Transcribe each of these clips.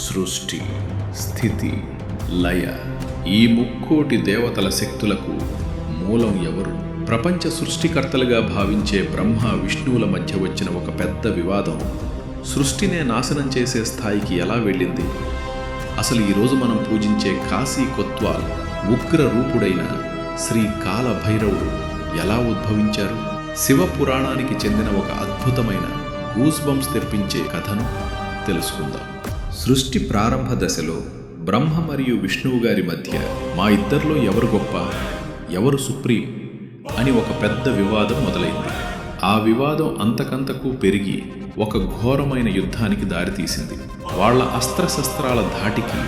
సృష్టి, స్థితి, లయ ఈ ముక్కోటి దేవతల శక్తులకు మూలం ఎవరు? ప్రపంచ సృష్టికర్తలుగా భావించే బ్రహ్మ విష్ణువుల మధ్య వచ్చిన ఒక పెద్ద వివాదం సృష్టినే నాశనం చేసే స్థాయికి ఎలా వెళ్ళింది? అసలు ఈరోజు మనం పూజించే కాశీ కొత్వాల్ ఉగ్ర రూపుడైన శ్రీ కాల భైరవుడు ఎలా ఉద్భవించారు? శివ పురాణానికి చెందిన ఒక అద్భుతమైన గూస్ బంప్స్ తెప్పించే కథను తెలుసుకుందాం. సృష్టి ప్రారంభ దశలో బ్రహ్మ మరియు విష్ణువు గారి మధ్య మా ఇద్దరిలో ఎవరు గొప్ప, ఎవరు సుప్రీం అని ఒక పెద్ద వివాదం మొదలైంది. ఆ వివాదం అంతకంతకు పెరిగి ఒక ఘోరమైన యుద్ధానికి దారితీసింది. వాళ్ళ అస్త్రశస్త్రాల ధాటికి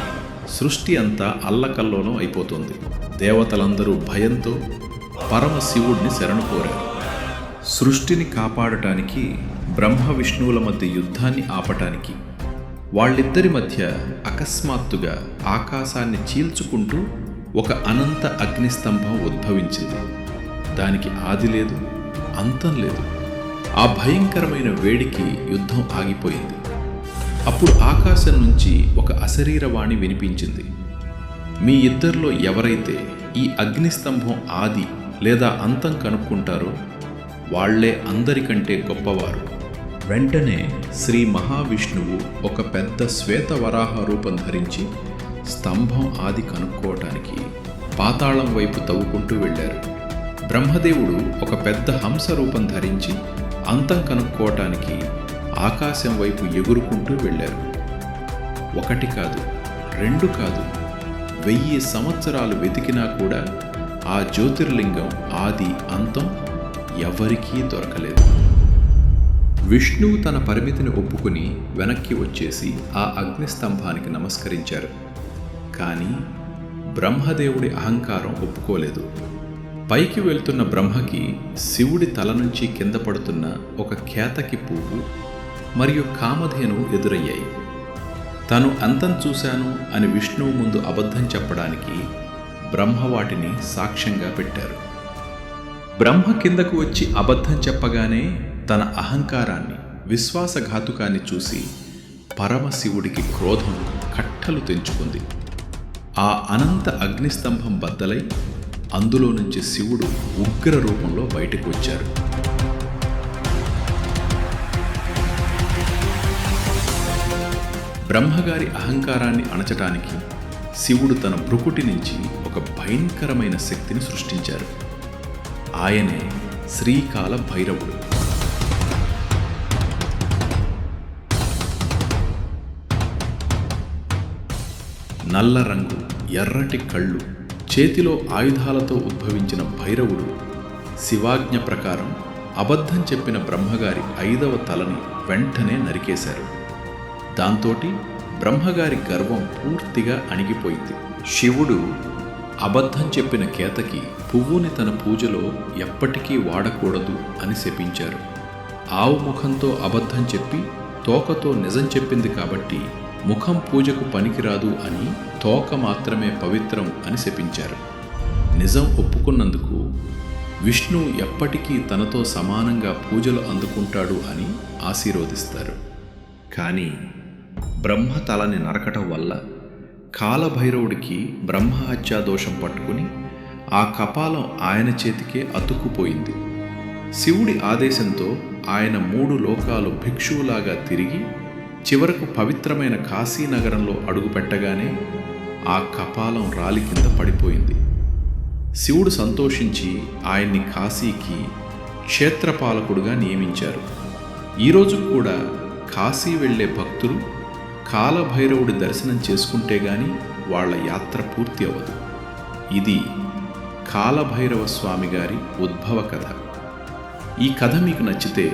సృష్టి అంతా అల్లకల్లోలం అయిపోతుంది. దేవతలందరూ భయంతో పరమశివుడిని శరణు కోరారు. సృష్టిని కాపాడటానికి, బ్రహ్మ విష్ణువుల మధ్య యుద్ధాన్ని ఆపటానికి వాళ్ళిద్దరి మధ్య అకస్మాత్తుగా ఆకాశాన్ని చీల్చుకుంటూ ఒక అనంత అగ్నిస్తంభం ఉద్భవించింది. దానికి ఆది లేదు, అంతం లేదు. ఆ భయంకరమైన వేడికి యుద్ధం ఆగిపోయింది. అప్పుడు ఆకాశం నుంచి ఒక అశరీరవాణి వినిపించింది. మీ ఇద్దరిలో ఎవరైతే ఈ అగ్నిస్తంభం ఆది లేదా అంతం కనుక్కుంటారో వాళ్లే అందరికంటే గొప్పవారు. వెంటనే శ్రీ మహావిష్ణువు ఒక పెద్ద శ్వేత వరాహ రూపం ధరించి స్తంభం ఆది కనుక్కోవటానికి పాతాళం వైపు తవ్వుకుంటూ వెళ్ళారు. బ్రహ్మదేవుడు ఒక పెద్ద హంస రూపం ధరించి అంతం కనుక్కోవటానికి ఆకాశం వైపు ఎగురుకుంటూ వెళ్ళారు. ఒకటి కాదు, రెండు కాదు, 1000 సంవత్సరాలు వెతికినా కూడా ఆ జ్యోతిర్లింగం ఆది అంతం ఎవరికీ దొరకలేదు. విష్ణువు తన పరిమితిని ఒప్పుకుని వెనక్కి వచ్చేసి ఆ అగ్నిస్తంభానికి నమస్కరించారు. కానీ బ్రహ్మదేవుడి అహంకారం ఒప్పుకోలేదు. పైకి వెళ్తున్న బ్రహ్మకి శివుడి తల నుంచి కింద పడుతున్న ఒక కేతకి పువ్వు మరియు కామధేను ఎదురయ్యాయి. తను అంతం చూశాను అని విష్ణువు ముందు అబద్ధం చెప్పడానికి బ్రహ్మ వాటిని సాక్ష్యంగా పెట్టారు. బ్రహ్మ కిందకు వచ్చి అబద్ధం చెప్పగానే తన అహంకారాన్ని, విశ్వాసఘాతుకాన్ని చూసి పరమశివుడికి క్రోధం కట్టలు తెంచుకుంది. ఆ అనంత అగ్నిస్తంభం బద్దలై అందులో నుంచి శివుడు ఉగ్ర రూపంలో బయటకు వచ్చారు. బ్రహ్మగారి అహంకారాన్ని అణచటానికి శివుడు తన భృకుటి నుంచి ఒక భయంకరమైన శక్తిని సృష్టించారు. ఆయనే శ్రీకాల భైరవుడు. నల్ల రంగు, ఎర్రటి కళ్ళు, చేతిలో ఆయుధాలతో ఉద్భవించిన భైరవుడు శివాజ్ఞ ప్రకారం అబద్ధం చెప్పిన బ్రహ్మగారి 5వ తలని వెంటనే నరికేశారు. దాంతోటి బ్రహ్మగారి గర్వం పూర్తిగా అణిగిపోయింది. శివుడు అబద్ధం చెప్పిన కేతకి పువ్వుని తన పూజలో ఎప్పటికీ వాడకూడదు అని శపించారు. ఆవు ముఖంతో అబద్ధం చెప్పి తోకతో నిజం చెప్పింది కాబట్టి ముఖం పూజకు పనికిరాదు అని తోక మాత్రమే పవిత్రం అని శపించారు. నిజం ఒప్పుకున్నందుకు విష్ణువు ఎప్పటికీ తనతో సమానంగా పూజలు అందుకుంటాడు అని ఆశీర్వదిస్తారు. కానీ బ్రహ్మ తలని నరకటం వల్ల కాలభైరవుడికి బ్రహ్మహత్యా దోషం పట్టుకుని ఆ కపాలం ఆయన చేతికే అతుక్కుపోయింది. శివుడి ఆదేశంతో ఆయన 3 లోకాలు భిక్షువులాగా తిరిగి చివరకు పవిత్రమైన కాశీనగరంలో అడుగుపెట్టగానే ఆ కపాలం రాలి కింద పడిపోయింది. శివుడు సంతోషించి ఆయన్ని కాశీకి క్షేత్రపాలకుడుగా నియమించారు. ఈరోజు కూడా కాశీ వెళ్లే భక్తులు కాలభైరవుడి దర్శనం చేసుకుంటే గాని వాళ్ల యాత్ర పూర్తి అవ్వదు. ఇది కాలభైరవ స్వామి గారి ఉద్భవ కథ. ఈ కథ మీకు నచ్చితే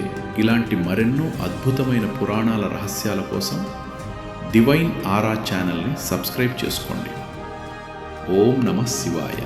ఇలాంటి మరెన్నో అద్భుతమైన పురాణాల రహస్యాల కోసం డివైన్ ఆరా ఛానల్ని సబ్స్క్రైబ్ చేసుకోండి. ఓం నమః శివాయ.